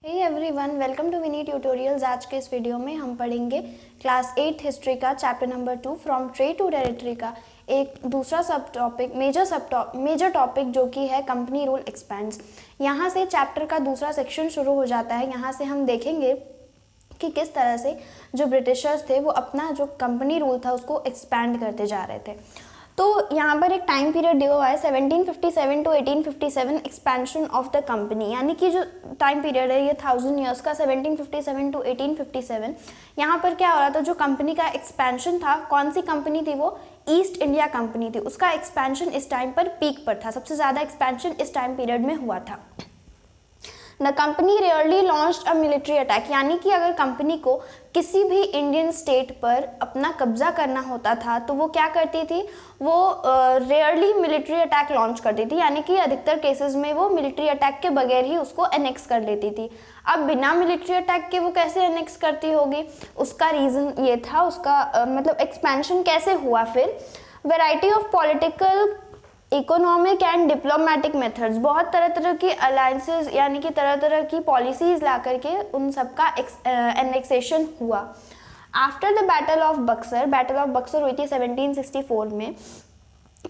Hey everyone, welcome to Vini tutorials. आज के इस वीडियो में हम पढ़ेंगे क्लास 8 हिस्ट्री का chapter number 2 from trade to territory का एक दूसरा सब टॉपिक मेजर टॉपिक जो कि है कंपनी रूल एक्सपेंड्स। यहाँ से चैप्टर का दूसरा सेक्शन शुरू हो जाता है। यहाँ से हम देखेंगे कि किस तरह से जो ब्रिटिशर्स थे वो अपना जो कंपनी रूल था उसको एक्सपैंड करते जा रहे थे। तो यहाँ पर एक टाइम पीरियड दिया हुआ है 1757 to 1857 expansion of the company, यानी कि जो टाइम पीरियड है ये 1000 ईयर्स का 1757 टू 1857। यहाँ पर क्या हो रहा था, जो कंपनी का एक्सपेंशन था, कौन सी कंपनी थी वो ईस्ट इंडिया कंपनी थी, उसका एक्सपेंशन इस टाइम पर पीक पर था, सबसे ज़्यादा एक्सपेंशन इस टाइम पीरियड में हुआ था। The company rarely launched a military attack, यानी कि अगर कंपनी को किसी भी इंडियन स्टेट पर अपना कब्जा करना होता था तो वो क्या करती थी, वो रेयरली मिलिट्री अटैक लॉन्च करती थी, यानी कि अधिकतर केसेस में वो मिलिट्री अटैक के बगैर ही उसको एनेक्स कर लेती थी। अब बिना मिलिट्री अटैक के वो कैसे एनेक्स करती होगी, उसका रीज़न ये था, उसका मतलब एक्सपेंशन कैसे हुआ। फिर variety of political, economic and diplomatic methods, बहुत तरह तरह की अलायंसेस यानी कि तरह तरह की पॉलिसीज ला करके उन सबका एनेक्सेशन हुआ। After the battle of Buxar हुई थी 1764 में।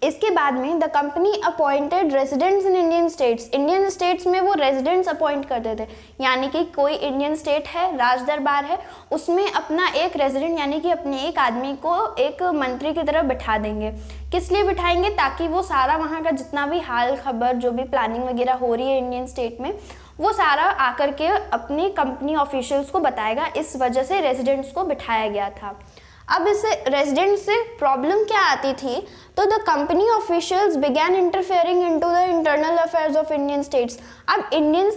इसके बाद में the company appointed residents in Indian states में वो रेजिडेंट्स अपॉइंट करते थे, यानी कि कोई इंडियन स्टेट है, राज दरबार है, उसमें अपना एक रेजिडेंट यानी कि अपने एक आदमी को एक मंत्री की तरह बिठा देंगे। किस लिए बिठाएंगे, ताकि वो सारा वहाँ का जितना भी हाल खबर, जो भी प्लानिंग वगैरह हो रही है इंडियन स्टेट में, वो सारा आकर के अपनी कंपनी ऑफिशियल्स को बताएगा। इस वजह से रेजिडेंट्स को बिठाया गया था। अब इस रेजिडेंट से प्रॉब्लम क्या आती थी, तो the company officials began interfering into the internal affairs of Indian states. अब इंडियन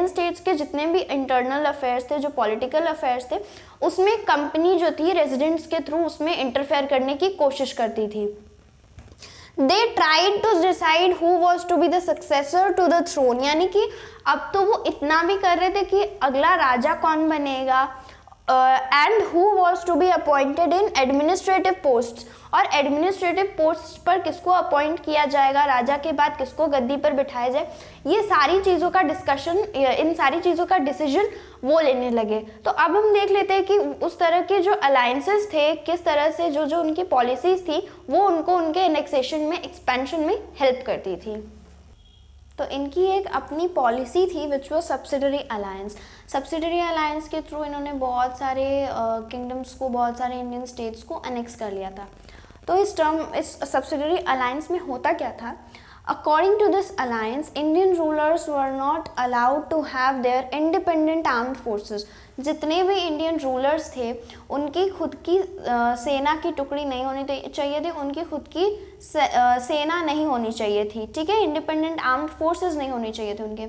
स्टेट्स के जितने भी इंटरनल अफेयर्स थे, जो पॉलिटिकल अफेयर्स थे, उसमें कंपनी जो थी रेजिडेंट्स के थ्रू उसमें इंटरफेयर करने की कोशिश करती थी। They tried to decide who was to be the successor to the throne, यानी कि अब तो वो इतना भी कर रहे थे कि अगला राजा कौन बनेगा, and who was to be appointed in administrative post, और एडमिनिस्ट्रेटिव पोस्ट पर किसको अपॉइंट किया जाएगा, राजा के बाद किसको गद्दी पर बिठाया जाए, ये सारी चीज़ों का डिस्कशन, इन सारी चीज़ों का डिसीजन वो लेने लगे। तो अब हम देख लेते हैं कि उस तरह के जो अलायंसेस थे, किस तरह से जो उनकी पॉलिसीज़ थी वो उनको उनके एनेक्सेशन में, एक्सपेंशन में हेल्प करती थी। तो इनकी एक अपनी पॉलिसी थी विच वो सब्सिडरी अलायंस के थ्रू इन्होंने बहुत सारे किंगडम्स को, बहुत सारे इंडियन स्टेट्स को अनेक्स कर लिया था। तो इस सब्सिडरी अलायंस में होता क्या था, according to this alliance Indian rulers were not allowed to have their independent armed forces. जितने भी इंडियन रूलर्स थे उनकी खुद की सेना की टुकड़ी नहीं होनी चाहिए थी, उनकी खुद की सेना नहीं होनी चाहिए थी, ठीक है, इंडिपेंडेंट आर्म्ड फोर्सेस नहीं होनी चाहिए थे उनके।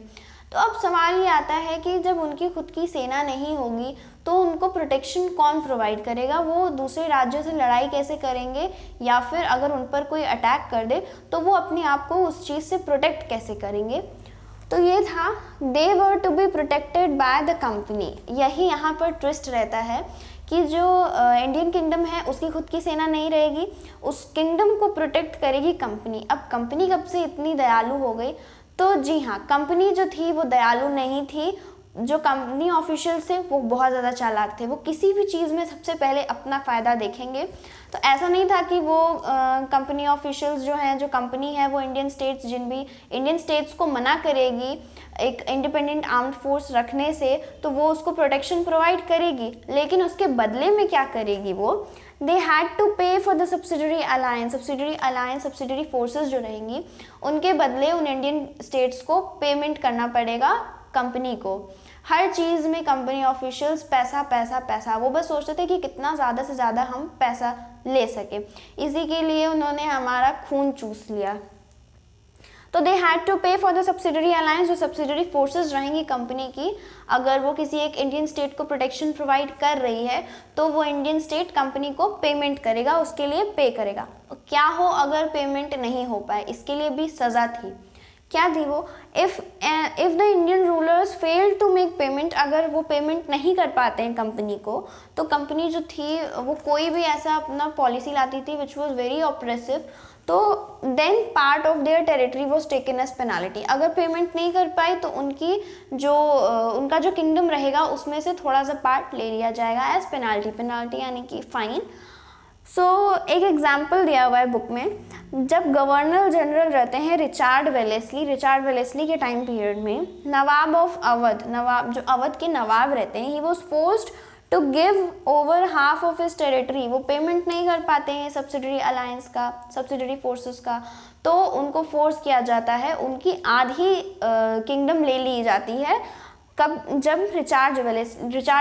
तो अब सवाल ये आता है कि जब उनकी खुद की सेना नहीं होगी तो उनको प्रोटेक्शन कौन प्रोवाइड करेगा, वो दूसरे राज्यों से लड़ाई कैसे करेंगे, या फिर अगर उन पर कोई अटैक कर दे तो वो अपने आप को उस चीज़ से प्रोटेक्ट कैसे करेंगे। तो ये था, they were to be protected by the company. यही यहाँ पर ट्विस्ट रहता है कि जो इंडियन किंगडम है उसकी खुद की सेना नहीं रहेगी, उस किंगडम को प्रोटेक्ट करेगी कंपनी। अब कंपनी कब से इतनी दयालु हो गई, तो जी हाँ, कंपनी जो थी वो दयालु नहीं थी, जो कंपनी ऑफिशियल्स थे वो बहुत ज़्यादा चालाक थे, वो किसी भी चीज़ में सबसे पहले अपना फ़ायदा देखेंगे। तो ऐसा नहीं था कि वो कंपनी ऑफिशियल्स जो हैं, जो कंपनी है वो इंडियन स्टेट्स को मना करेगी एक इंडिपेंडेंट आर्म्ड फोर्स रखने से, तो वो उसको प्रोटेक्शन प्रोवाइड करेगी, लेकिन उसके बदले में क्या करेगी वो, दे हैड टू पे फॉर द सब्सिडरी फोर्सेस जो रहेंगी उनके बदले उन इंडियन स्टेट्स को पेमेंट करना पड़ेगा कंपनी को। हर चीज़ में कंपनी ऑफिशियल्स पैसा पैसा पैसा, वो बस सोचते थे कि कितना ज़्यादा से ज़्यादा हम पैसा ले सके, इसी के लिए उन्होंने हमारा खून चूस लिया। तो दे हैड टू पे फॉर द सब्सिडरी अलायंस, जो सब्सिडरी फोर्सेस रहेंगी कंपनी की, अगर वो किसी एक इंडियन स्टेट को प्रोटेक्शन प्रोवाइड कर रही है तो वो इंडियन स्टेट कंपनी को पेमेंट करेगा, उसके लिए पे करेगा। क्या हो अगर पेमेंट नहीं हो पाए, इसके लिए भी सज़ा थी। क्या थी वो, if the Indian rulers fail to make payment, अगर वो पेमेंट नहीं कर पाते हैं कंपनी को, तो कंपनी जो थी वो कोई भी ऐसा अपना पॉलिसी लाती थी विच वॉज वेरी ऑप्रेसिव, तो then part of their territory was taken as penalty. अगर पेमेंट नहीं कर पाए तो उनका जो किंगडम रहेगा उसमें से थोड़ा सा पार्ट ले लिया जाएगा एज पेनाल्टी। पेनाल्टी यानी कि फाइन। सो एक एग्जाम्पल दिया हुआ है बुक में, जब गवर्नर जनरल रहते हैं रिचार्ड वेलेस्ली के टाइम पीरियड में नवाब ऑफ अवध, जो अवध के नवाब रहते हैं, he was forced to give over half of his territory. वो पेमेंट नहीं कर पाते हैं सब्सिडरी अलायंस का, सब्सिडरी फोर्सेस का, तो उनको फोर्स किया जाता है, उनकी आधी किंगडम ले ली जाती है। कब? जब रिचार्ड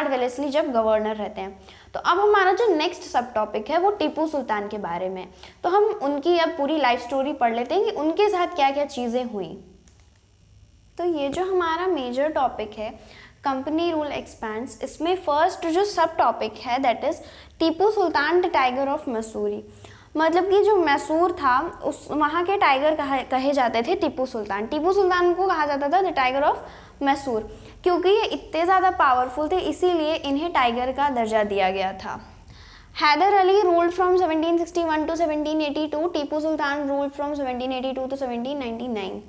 वेलेस्ली जब गवर्नर रहते हैं। तो अब हमारा जो नेक्स्ट सब टॉपिक है वो टीपू सुल्तान के बारे में। तो हम उनकी अब पूरी लाइफ स्टोरी पढ़ लेते हैं कि उनके साथ क्या क्या चीज़ें हुई। तो ये जो हमारा मेजर टॉपिक है कंपनी रूल एक्सपेंड्स, इसमें फर्स्ट जो सब टॉपिक है that is Tipu Sultan the tiger of Mysore. मतलब कि जो मैसूर था उस वहाँ के टाइगर कहे जाते थे टीपू सुल्तान। टीपू सुल्तान को कहा जाता था द टाइगर ऑफ मैसूर, क्योंकि ये इतने ज़्यादा पावरफुल थे इसीलिए इन्हें टाइगर का दर्जा दिया गया था। Haidar Ali ruled from 1761 to 1782, Tipu Sultan ruled from 1782 to 1799।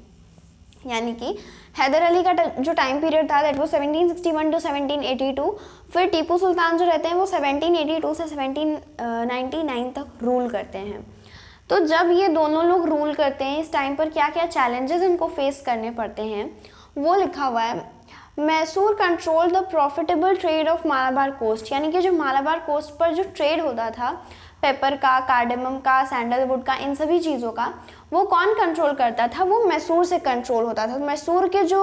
यानी कि हैदर अली का जो टाइम पीरियड था दैट वो 1761 टू 1782, फिर टीपू सुल्तान जो रहते हैं वो 1782 से 1799 तक रूल करते हैं। तो जब ये दोनों लोग रूल करते हैं इस टाइम पर क्या क्या चैलेंजेस इनको फेस करने पड़ते हैं वो लिखा हुआ है। Mysore control the profitable trade of Malabar coast, यानी कि जो मालाबार कोस्ट पर जो ट्रेड होता था पेपर का, कार्डेमम का, सैंडलवुड का, इन सभी चीज़ों का, वो कौन कंट्रोल करता था? वो मैसूर से कंट्रोल होता था। मैसूर के जो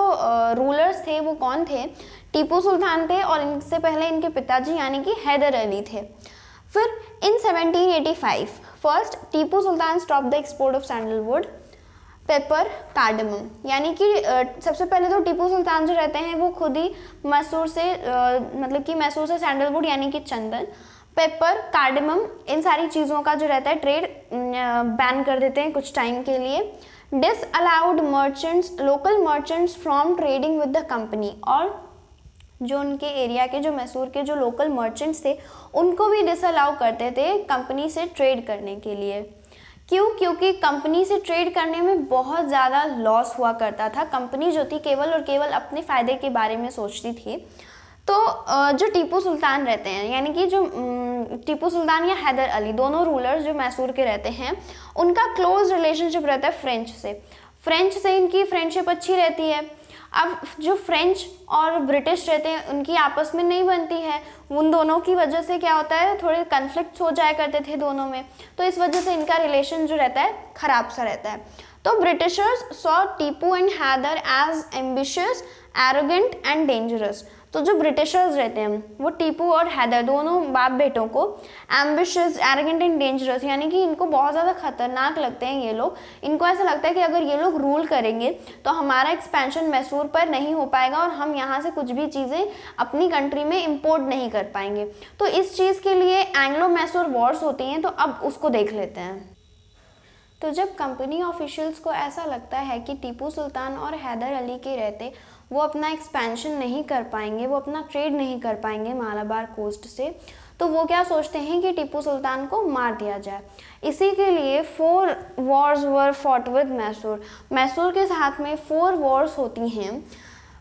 रूलर्स थे वो कौन थे? टीपू सुल्तान थे और इनसे पहले इनके पिताजी यानी कि हैदर अली थे। फिर इन 1785 first Tipu Sultan stop the export of sandalwood, paper, cardamom. यानी कि सबसे पहले तो टीपू सुल्तान जो रहते हैं वो खुद ही मैसूर से मतलब कि मैसूर से सैंडलवुड यानी कि चंदन, पेपर, कार्डेमम, इन सारी चीज़ों का जो रहता है ट्रेड बैन कर देते हैं कुछ टाइम के लिए। Disallowed merchants, local merchants from trading with the company, और जो उनके एरिया के जो मैसूर के जो लोकल मर्चेंट्स थे उनको भी डिसअलाउ करते थे कंपनी से ट्रेड करने के लिए। क्यों? क्योंकि कंपनी से ट्रेड करने में बहुत ज़्यादा लॉस हुआ करता था। कंपनी जो थी केवल और केवल अपने फ़ायदे के बारे में सोचती थी। तो जो टीपू सुल्तान रहते हैं यानी कि जो टीपू सुल्तान या हैदर अली दोनों रूलर्स जो मैसूर के रहते हैं उनका क्लोज रिलेशनशिप रहता है फ्रेंच से इनकी फ्रेंडशिप अच्छी रहती है। अब जो फ्रेंच और ब्रिटिश रहते हैं उनकी आपस में नहीं बनती है, उन दोनों की वजह से क्या होता है थोड़े कन्फ्लिक्ट्स हो जाया करते थे दोनों में, तो इस वजह से इनका रिलेशन जो रहता है खराब सा रहता है। तो Britishers saw Tipu and Haidar as ambitious, arrogant and dangerous. तो जो ब्रिटिशर्स रहते हैं वो टीपू और हैदर दोनों बाप बेटों को एम्बिशियस, एरोगेंट एंड डेंजरस यानी कि इनको बहुत ज़्यादा खतरनाक लगते हैं ये लोग। इनको ऐसा लगता है कि अगर ये लोग रूल करेंगे तो हमारा एक्सपेंशन मैसूर पर नहीं हो पाएगा और हम यहाँ से कुछ भी चीज़ें अपनी कंट्री में इम्पोर्ट नहीं कर पाएंगे। तो इस चीज़ के लिए एंग्लो मैसूर वॉर्स होती हैं, तो अब उसको देख लेते हैं। तो जब कंपनी ऑफिशियल्स को ऐसा लगता है कि टीपू सुल्तान और हैदर अली के रहते वो अपना एक्सपेंशन नहीं कर पाएंगे, वो अपना ट्रेड नहीं कर पाएंगे मालाबार कोस्ट से, तो वो क्या सोचते हैं कि टीपू सुल्तान को मार दिया जाए। इसी के लिए 4 Wars were fought with Mysore के साथ में 4 वॉर्स होती हैं।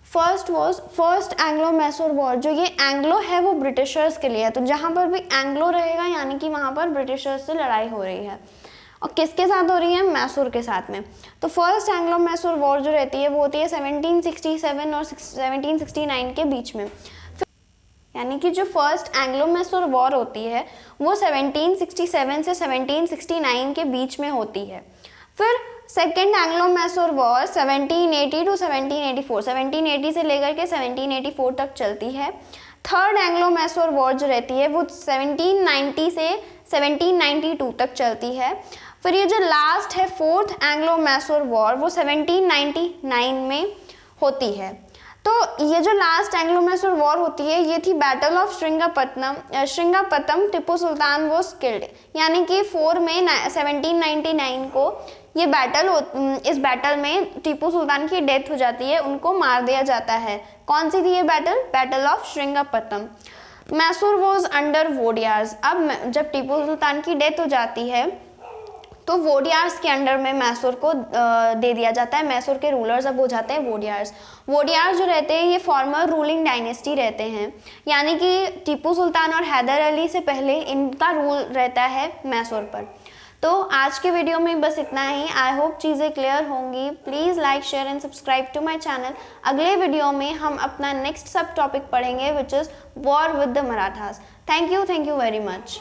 फर्स्ट एंग्लो मैसूर वॉर, जो ये एंग्लो है वो ब्रिटिशर्स के लिए है, तो जहाँ पर भी एंग्लो रहेगा यानी कि वहाँ पर ब्रिटिशर्स से लड़ाई हो रही है। और किसके साथ हो रही है? मैसूर के साथ में। तो फर्स्ट एंग्लो मैसूर वॉर जो रहती है वो होती है 1767 और 1769 के बीच में। यानी कि जो फर्स्ट एंग्लो मैसूर वॉर होती है वो 1767 से 1769 के बीच में होती है। फिर second Anglo Mysore war 1780 to 1784, 1780 से लेकर के 1784 तक चलती है। थर्ड एंग्लो मैसूर वॉर जो रहती है वो 1790 से 1792 तक चलती है। फिर ये जो लास्ट है फोर्थ एंग्लो मैसूर वॉर वो 1799 में होती है। तो ये जो लास्ट एंग्लो मैसूर वॉर होती है ये थी battle of Srirangapatnam. Tipu Sultan was killed, यानी कि 4 मई 1799 को ये इस बैटल में टीपू सुल्तान की डेथ हो जाती है, उनको मार दिया जाता है। कौन सी थी ये battle? Battle of Srirangapatnam. Mysore was under Wodeyars. अब जब टीपू सुल्तान की डेथ हो जाती है तो वोडियार्स के अंडर में मैसूर को दे दिया जाता है। मैसूर के रूलर्स अब हो जाते हैं वोडियार्स। वोडियार्स जो रहते हैं ये फॉर्मर रूलिंग डायनेस्टी रहते हैं, यानी कि टीपू सुल्तान और हैदर अली से पहले इनका रूल रहता है मैसूर पर। तो आज के वीडियो में बस इतना ही। आई होप चीज़ें क्लियर होंगी। Please like share and subscribe to my channel. अगले वीडियो में हम अपना नेक्स्ट सब टॉपिक पढ़ेंगे which is war with the Marathas. Thank you very much.